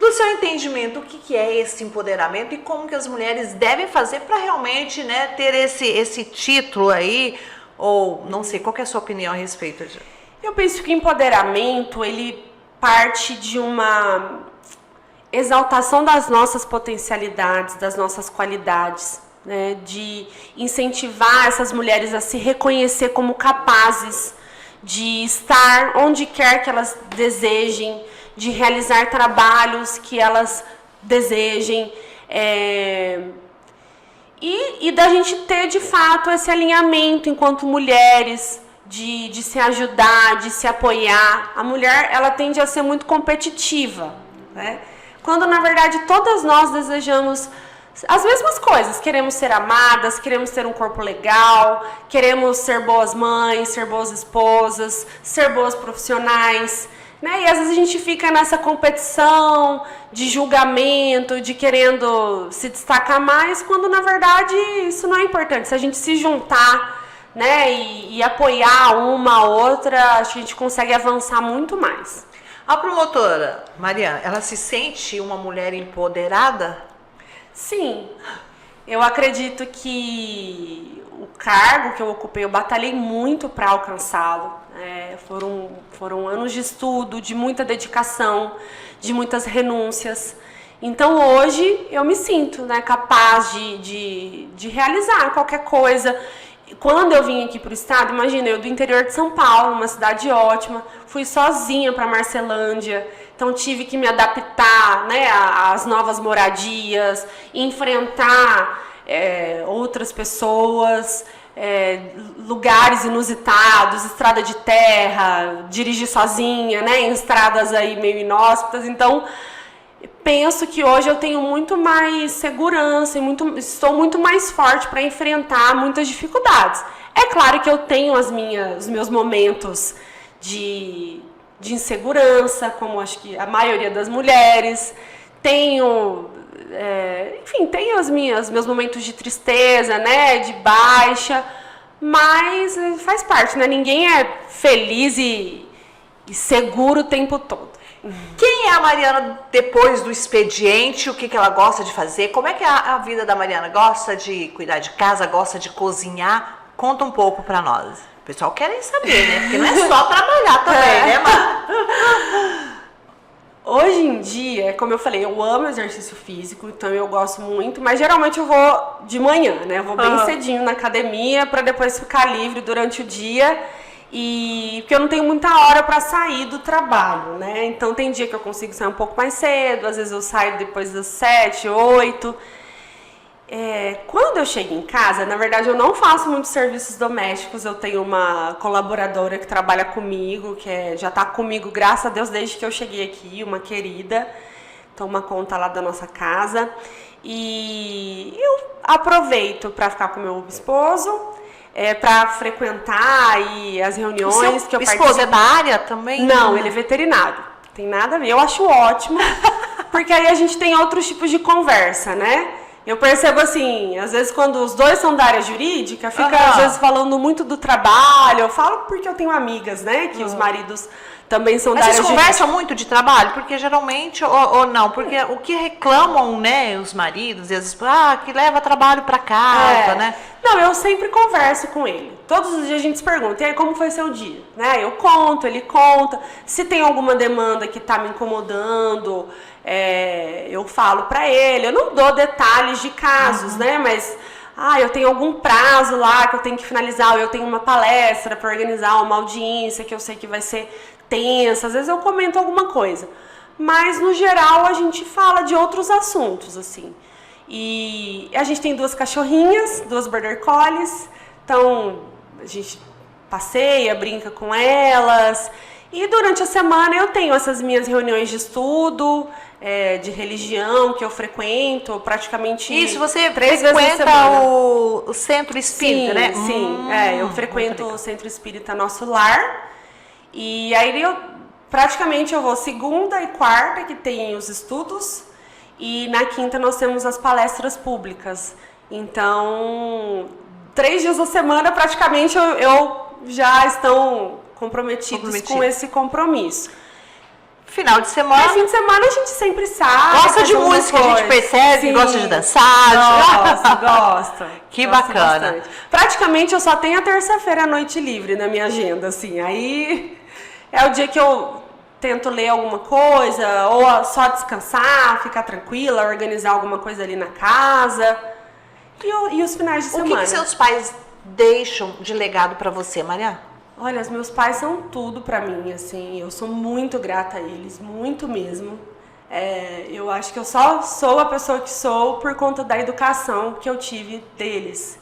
Do seu entendimento, o que é esse empoderamento e como que as mulheres devem fazer para realmente, né, ter esse título aí, ou não sei, qual que é a sua opinião a respeito disso?
Eu penso que o empoderamento, ele parte de uma exaltação das nossas potencialidades, das nossas qualidades, né, de incentivar essas mulheres a se reconhecer como capazes de estar onde quer que elas desejem, de realizar trabalhos que elas desejem, e da gente ter de fato esse alinhamento enquanto mulheres, de se ajudar, de se apoiar. A mulher, ela tende a ser muito competitiva, né? Quando na verdade todas nós desejamos as mesmas coisas, queremos ser amadas, queremos ter um corpo legal, queremos ser boas mães, ser boas esposas, ser boas profissionais, né? E às vezes a gente fica nessa competição de julgamento, de querendo se destacar mais, quando na verdade isso não é importante. Se a gente se juntar, né, e apoiar uma a outra, acho que a gente consegue avançar muito mais.
A promotora Mariana, ela se sente uma mulher empoderada?
Sim, eu acredito que o cargo que eu ocupei, eu batalhei muito para alcançá-lo. Foram anos de estudo, de muita dedicação, de muitas renúncias. Então hoje eu me sinto, né, capaz de realizar qualquer coisa. Quando eu vim aqui para o estado, imagina, eu do interior de São Paulo, uma cidade ótima, fui sozinha para Marcelândia, então tive que me adaptar, né, às novas moradias, enfrentar outras pessoas, lugares inusitados, estrada de terra, dirigir sozinha, né, em estradas aí meio inóspitas. Então penso que hoje eu tenho muito mais segurança e estou muito mais forte para enfrentar muitas dificuldades. É claro que eu tenho os meus momentos de insegurança, como acho que a maioria das mulheres. Tenho meus momentos de tristeza, né, de baixa, mas faz parte, né? Ninguém é feliz e seguro o tempo todo.
Quem é a Mariana depois do expediente? O que ela gosta de fazer? Como é que é a vida da Mariana? Gosta de cuidar de casa? Gosta de cozinhar? Conta um pouco pra nós. O pessoal quer saber, né? Porque não é só trabalhar também, né, Mar?
Hoje em dia, como eu falei, eu amo exercício físico, então eu gosto muito, mas geralmente eu vou de manhã, né? Eu vou bem cedinho na academia para depois ficar livre durante o dia. Porque eu não tenho muita hora para sair do trabalho, né? Então tem dia que eu consigo sair um pouco mais cedo, às vezes eu saio depois das 7, 8. Quando eu chego em casa, na verdade eu não faço muitos serviços domésticos. Eu tenho uma colaboradora que trabalha comigo, que já está comigo, graças a Deus, desde que eu cheguei aqui, uma querida, toma conta lá da nossa casa. E eu aproveito para ficar com meu esposo, para frequentar as reuniões que eu participo.
Esposo é da área também?
Não, ele é veterinário. Tem nada a ver. Eu acho ótimo, porque aí a gente tem outros tipos de conversa, né? Eu percebo assim, às vezes quando os dois são da área jurídica, fica às vezes falando muito do trabalho. Eu falo porque eu tenho amigas, né, que os maridos também são da área jurídica.
Mas vocês conversam muito de trabalho? Porque geralmente, ou não, porque o que reclamam, né, os maridos, e às vezes, que leva trabalho para casa, né?
Não, eu sempre converso com ele. Todos os dias a gente se pergunta, e aí, como foi seu dia? Né? Eu conto, ele conta. Se tem alguma demanda que tá me incomodando, eu falo para ele. Eu não dou detalhes de casos, né, mas eu tenho algum prazo lá que eu tenho que finalizar, ou eu tenho uma palestra para organizar, uma audiência que eu sei que vai ser tensa, às vezes eu comento alguma coisa, mas no geral a gente fala de outros assuntos, assim. E a gente tem 2 cachorrinhas, 2 border collies, então a gente passeia, brinca com elas, E durante a semana eu tenho essas minhas reuniões de estudo, de religião que eu frequento praticamente.
Isso, você
3 vezes na
frequenta
semana.
o centro espírita,
Sim,
né?
sim. Eu frequento
muito
o Centro Espírita Nosso Lar. E aí praticamente eu vou segunda e quarta, que tem os estudos, e na quinta nós temos as palestras públicas. Então, 3 dias da semana praticamente eu já estão comprometidos com esse compromisso.
Final de semana.
Fim de semana a gente sempre sai.
Gosta de música, a gente percebe,
Sim.
Gosta de dançar.
Gosto.
Que
Gosto
bacana.
Bastante. Praticamente eu só tenho a terça-feira à noite livre na minha agenda, assim. Aí é o dia que eu tento ler alguma coisa, ou só descansar, ficar tranquila, organizar alguma coisa ali na casa. E os finais de semana.
O que seus pais deixam de legado para você, Maria?
Olha, os meus pais são tudo pra mim, assim, eu sou muito grata a eles, muito mesmo. Eu acho que eu só sou a pessoa que sou por conta da educação que eu tive deles.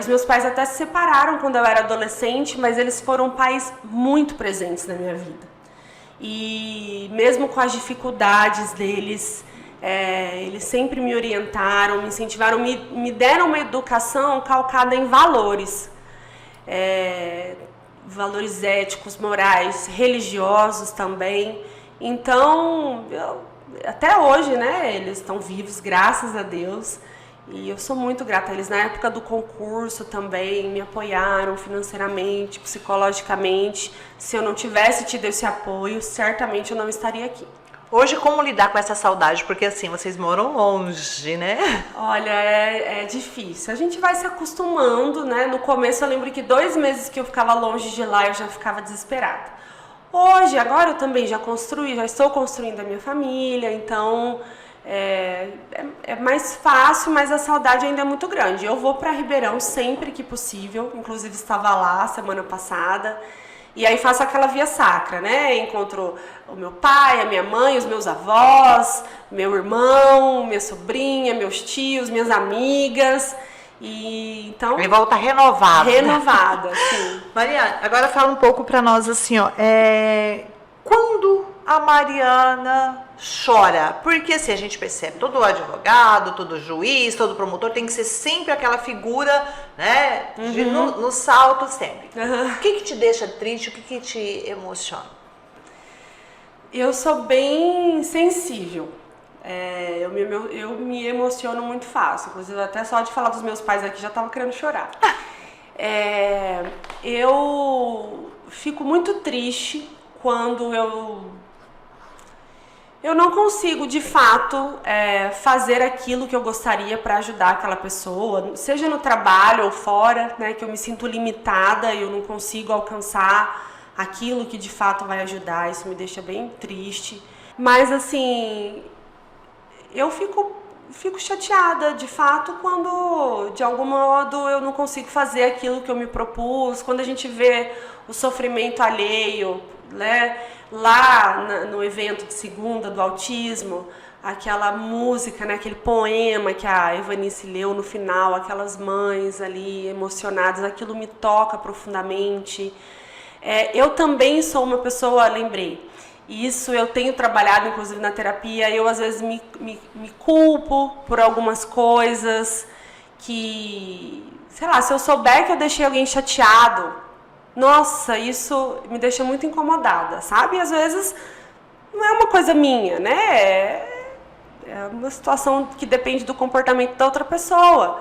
Os meus pais até se separaram quando eu era adolescente, mas eles foram pais muito presentes na minha vida. E mesmo com as dificuldades deles, eles sempre me orientaram, me incentivaram, me deram uma educação calcada em valores. Valores éticos, morais, religiosos também. Então, até hoje, né, eles estão vivos, graças a Deus. E eu sou muito grata a eles. Na época do concurso também me apoiaram financeiramente, psicologicamente. Se eu não tivesse tido esse apoio, certamente eu não estaria aqui.
Hoje, como lidar com essa saudade? Porque assim, vocês moram longe, né?
Olha, é difícil. A gente vai se acostumando, né? No começo eu lembro que 2 meses que eu ficava longe de lá, eu já ficava desesperada. Hoje, agora eu também já estou construindo a minha família, então é mais fácil, mas a saudade ainda é muito grande. Eu vou para Ribeirão sempre que possível, inclusive estava lá semana passada. E aí faço aquela via sacra, né? Encontro o meu pai, a minha mãe, os meus avós, meu irmão, minha sobrinha, meus tios, minhas amigas. E então.
E volta renovada.
Renovada, sim.
Mariana, agora fala um pouco pra nós assim, ó. Quando a Mariana chora? Porque assim, a gente percebe, todo advogado, todo juiz, todo promotor tem que ser sempre aquela figura, né? No salto sempre. O que te deixa triste? O que te emociona?
Eu sou bem sensível. Eu me emociono muito fácil. Inclusive, até só de falar dos meus pais aqui já tava querendo chorar. Eu fico muito triste quando eu não consigo, de fato, fazer aquilo que eu gostaria para ajudar aquela pessoa, seja no trabalho ou fora, né, que eu me sinto limitada e eu não consigo alcançar aquilo que de fato vai ajudar. Isso me deixa bem triste. Mas, assim, eu fico chateada, de fato, quando, de algum modo, eu não consigo fazer aquilo que eu me propus, quando a gente vê o sofrimento alheio, né? Lá no evento de segunda do autismo, aquela música, né? Aquele poema que a Evanice leu no final, aquelas mães ali emocionadas, aquilo me toca profundamente. Eu também sou uma pessoa, lembrei, isso eu tenho trabalhado inclusive na terapia, eu às vezes me culpo por algumas coisas que, sei lá, se eu souber que eu deixei alguém chateado, nossa, isso me deixa muito incomodada, sabe? E às vezes não é uma coisa minha, né? É uma situação que depende do comportamento da outra pessoa.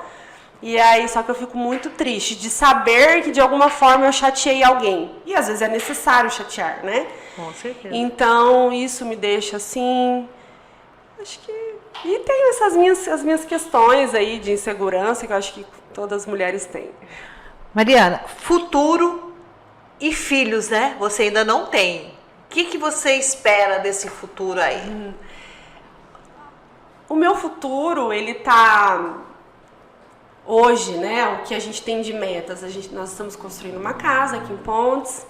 E aí, só que eu fico muito triste de saber que de alguma forma eu chateei alguém. E às vezes é necessário chatear, né?
Com certeza.
Então, isso me deixa assim... Acho que... E tem as minhas questões aí de insegurança, que eu acho que todas as mulheres têm.
Mariana, futuro e filhos, né? Você ainda não tem. O que você espera desse futuro aí?
O meu futuro, ele tá... Hoje, né, o que a gente tem de metas, nós estamos construindo uma casa aqui em Pontes,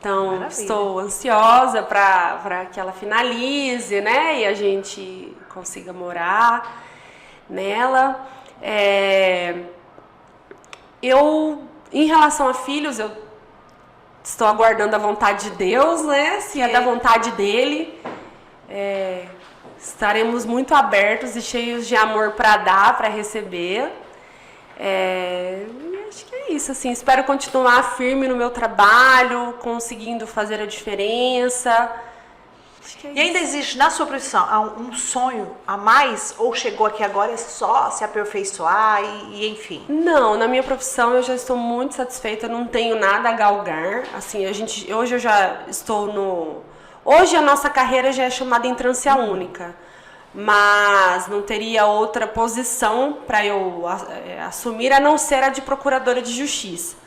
então
Maravilha.
Estou ansiosa para que ela finalize, né, e a gente consiga morar nela. Em relação a filhos, Estou aguardando a vontade de Deus, né? Se é da vontade dele, estaremos muito abertos e cheios de amor para dar, para receber. Acho que é isso, assim. Espero continuar firme no meu trabalho, conseguindo fazer a diferença.
E ainda existe na sua profissão um sonho a mais? Ou chegou aqui agora é só se aperfeiçoar e enfim?
Não, na minha profissão eu já estou muito satisfeita, não tenho nada a galgar. Assim, hoje eu já estou no... Hoje a nossa carreira já é chamada entrância única, mas não teria outra posição para eu assumir a não ser a de procuradora de justiça.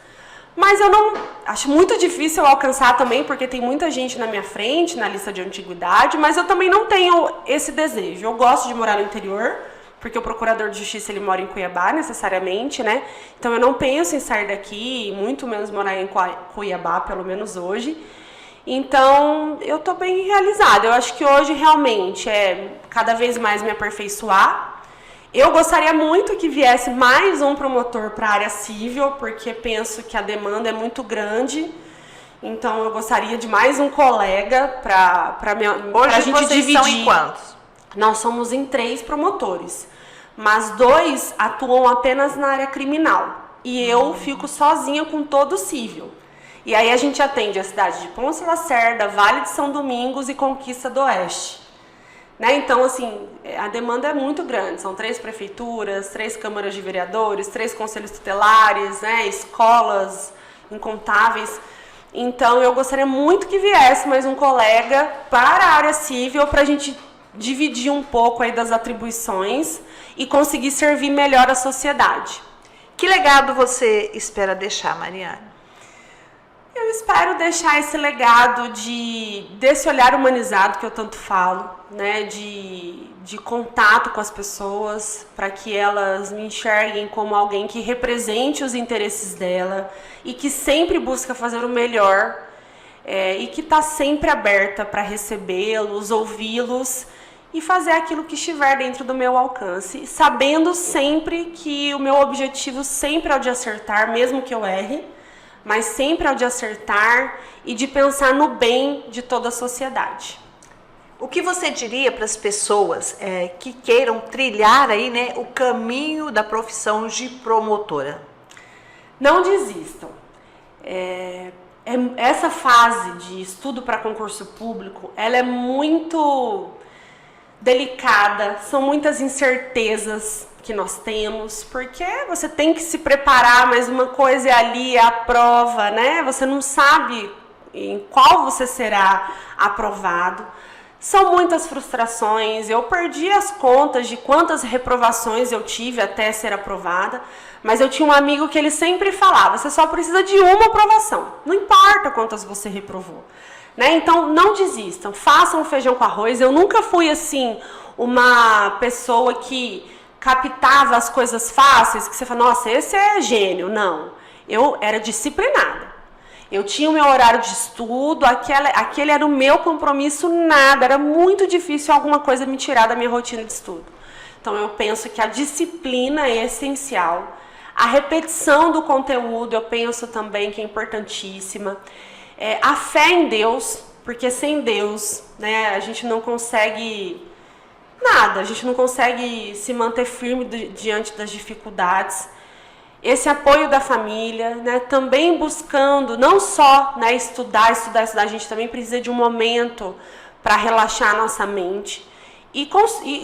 Mas eu não acho muito difícil eu alcançar também, porque tem muita gente na minha frente, na lista de antiguidade, mas eu também não tenho esse desejo. Eu gosto de morar no interior, porque o procurador de justiça ele mora em Cuiabá necessariamente, né? Então eu não penso em sair daqui, muito menos morar em Cuiabá, pelo menos hoje. Então eu tô bem realizada. Eu acho que hoje realmente é cada vez mais me aperfeiçoar. Eu gostaria muito que viesse mais um promotor para a área civil, porque penso que a demanda é muito grande. Então, eu gostaria de mais um colega para a gente dividir.
São em quantos?
Nós somos em 3 promotores, mas 2 atuam apenas na área criminal. E eu fico sozinha com todo o civil. E aí a gente atende a cidade de Ponce Lacerda, Vale de São Domingos e Conquista do Oeste. Né? Então, assim, a demanda é muito grande. São 3 prefeituras, 3 câmaras de vereadores, 3 conselhos tutelares, né? Escolas incontáveis. Então, eu gostaria muito que viesse mais um colega para a área civil para a gente dividir um pouco aí das atribuições e conseguir servir melhor a sociedade.
Que legado você espera deixar, Mariane?
Eu espero deixar esse legado desse olhar humanizado que eu tanto falo, né? De contato com as pessoas, para que elas me enxerguem como alguém que represente os interesses dela e que sempre busca fazer o melhor e que está sempre aberta para recebê-los, ouvi-los e fazer aquilo que estiver dentro do meu alcance, sabendo sempre que o meu objetivo sempre é o de acertar, mesmo que eu erre, mas sempre ao de acertar e de pensar no bem de toda a sociedade.
O que você diria para as pessoas que queiram trilhar aí, né, o caminho da profissão de promotora?
Não desistam. Essa fase de estudo para concurso público, ela é muito delicada, são muitas incertezas que nós temos, porque você tem que se preparar, mas uma coisa é ali a prova, né? Você não sabe em qual você será aprovado. São muitas frustrações, eu perdi as contas de quantas reprovações eu tive até ser aprovada, mas eu tinha um amigo que ele sempre falava, você só precisa de uma aprovação, não importa quantas você reprovou. Né? Então, não desistam, façam feijão com arroz. Eu nunca fui, assim, uma pessoa que captava as coisas fáceis, que você fala, nossa, esse é gênio. Não, eu era disciplinada. Eu tinha o meu horário de estudo, aquele era o meu compromisso, nada. Era muito difícil alguma coisa me tirar da minha rotina de estudo. Então, eu penso que a disciplina é essencial. A repetição do conteúdo, eu penso também que é importantíssima. A fé em Deus, porque sem Deus, né, a gente não consegue nada, a gente não consegue se manter firme diante das dificuldades. Esse apoio da família, né, também buscando não só, né, estudar, a gente também precisa de um momento para relaxar a nossa mente. E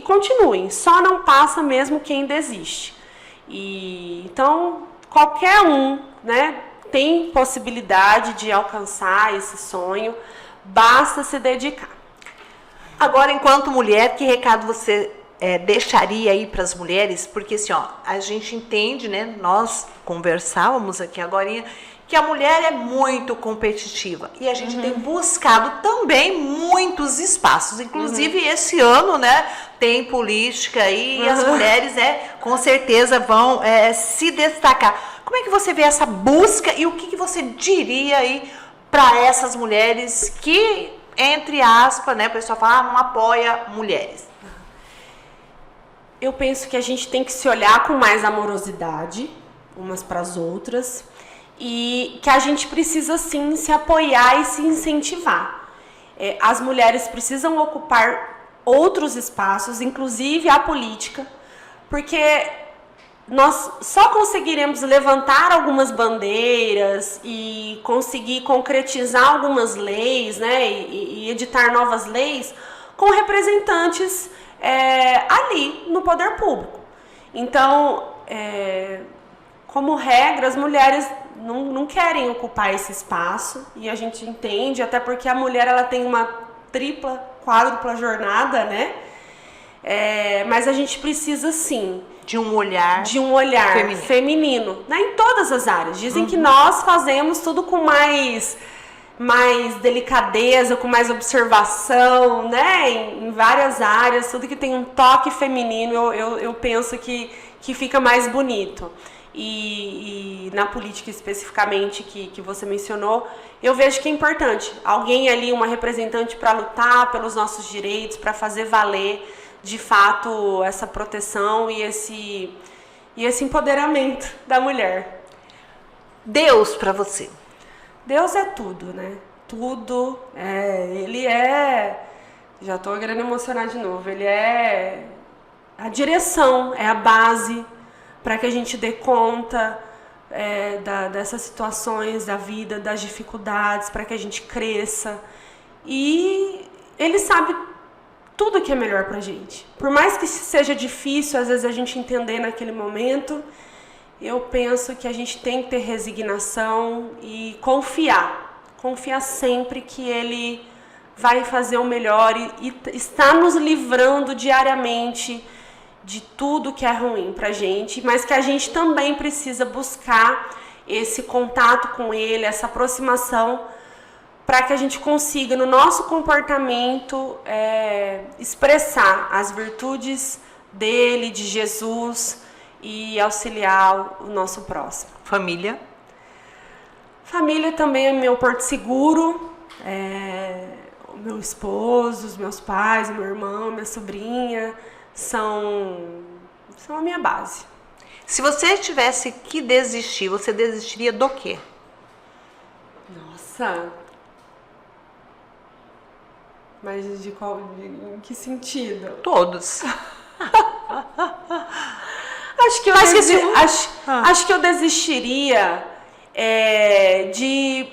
continuem, só não passa mesmo quem desiste. Então, qualquer um, né, tem possibilidade de alcançar esse sonho, basta se dedicar.
Agora, enquanto mulher, que recado você deixaria aí para as mulheres? Porque assim, ó, a gente entende, né? Nós conversávamos aqui agorinha, que a mulher é muito competitiva e a gente tem buscado também muitos espaços, inclusive esse ano, né, tem política aí e as mulheres, com certeza vão se destacar. Como é que você vê essa busca e o que você diria aí para essas mulheres que, entre aspas, né, o pessoal fala, não apoia mulheres?
Eu penso que a gente tem que se olhar com mais amorosidade umas para as outras e que a gente precisa sim se apoiar e se incentivar. As mulheres precisam ocupar outros espaços, inclusive a política, porque nós só conseguiremos levantar algumas bandeiras e conseguir concretizar algumas leis, né, e editar novas leis com representantes ali no poder público. Então, como regra, as mulheres não querem ocupar esse espaço, e a gente entende, até porque a mulher ela tem uma tripla, quádrupla jornada, né? Mas a gente precisa sim
de um olhar
feminino, né? Em todas as áreas. Dizem que nós fazemos tudo com mais delicadeza, com mais observação, né? Em várias áreas, tudo que tem um toque feminino, eu penso que fica mais bonito. E na política especificamente que você mencionou, eu vejo que é importante alguém ali, uma representante para lutar pelos nossos direitos, para fazer valer de fato essa proteção e esse empoderamento da mulher.
Deus para você?
Deus é tudo, né? Tudo. Ele já estou querendo emocionar de novo. Ele é a direção, é a base para que a gente dê conta dessas situações da vida, das dificuldades, para que a gente cresça. E Ele sabe tudo que é melhor pra gente. Por mais que seja difícil, às vezes, a gente entender naquele momento, eu penso que a gente tem que ter resignação e confiar. Confiar sempre que Ele vai fazer o melhor e está nos livrando diariamente de tudo que é ruim pra gente, mas que a gente também precisa buscar esse contato com Ele, essa aproximação, para que a gente consiga, no nosso comportamento, expressar as virtudes dele, de Jesus, e auxiliar o nosso próximo.
Família?
Família também é meu porto seguro, o meu esposo, os meus pais, meu irmão, minha sobrinha, são a minha base.
Se você tivesse que desistir, você desistiria do quê?
Nossa... Mas em que sentido?
Todos.
Acho que eu desistiria de,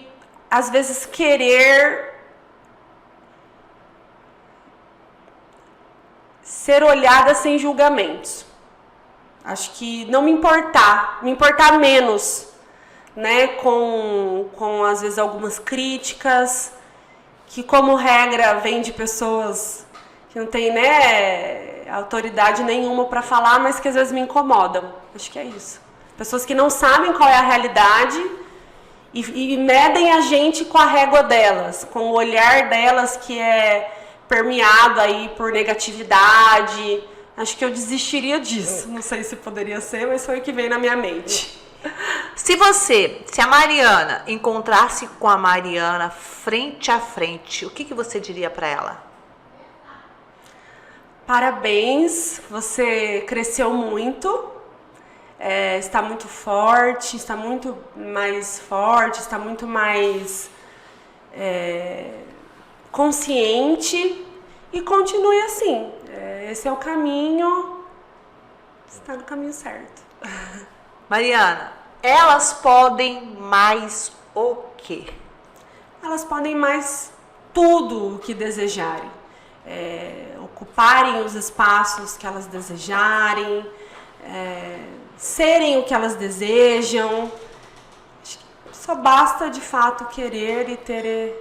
às vezes, querer ser olhada sem julgamentos. Acho que não me importar menos, né, com às vezes algumas críticas, que como regra vem de pessoas que não têm, né, autoridade nenhuma para falar, mas que às vezes me incomodam. Acho que é isso. Pessoas que não sabem qual é a realidade e medem a gente com a régua delas, com o olhar delas que é permeado aí por negatividade. Acho que eu desistiria disso. Não sei se poderia ser, mas foi o que veio na minha mente.
Se a Mariana encontrasse com a Mariana frente a frente, o que você diria para ela?
Parabéns, você cresceu muito, está muito forte, está muito mais consciente, e continue assim. Esse é o caminho, está no caminho certo.
Mariana, elas podem mais o quê?
Elas podem mais tudo o que desejarem. Ocuparem os espaços que elas desejarem, serem o que elas desejam. Só basta, de fato, querer e ter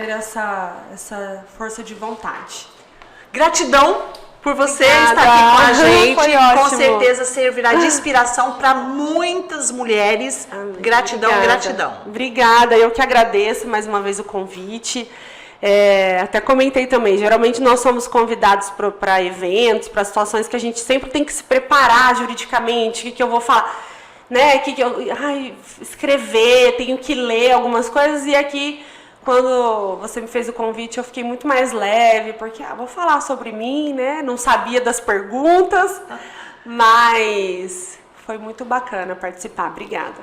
essa força de vontade.
Gratidão por você
Obrigada.
estar aqui com a gente.
Foi
Com
ótimo.
certeza servirá de inspiração para muitas mulheres. Gratidão, gratidão.
Obrigada, eu que agradeço mais uma vez o convite. Até comentei também, geralmente nós somos convidados para eventos, para situações que a gente sempre tem que se preparar juridicamente, o que eu vou falar, né? Escrever, tenho que ler algumas coisas, e aqui, quando você me fez o convite, eu fiquei muito mais leve, porque vou falar sobre mim, né? Não sabia das perguntas, mas foi muito bacana participar. Obrigada.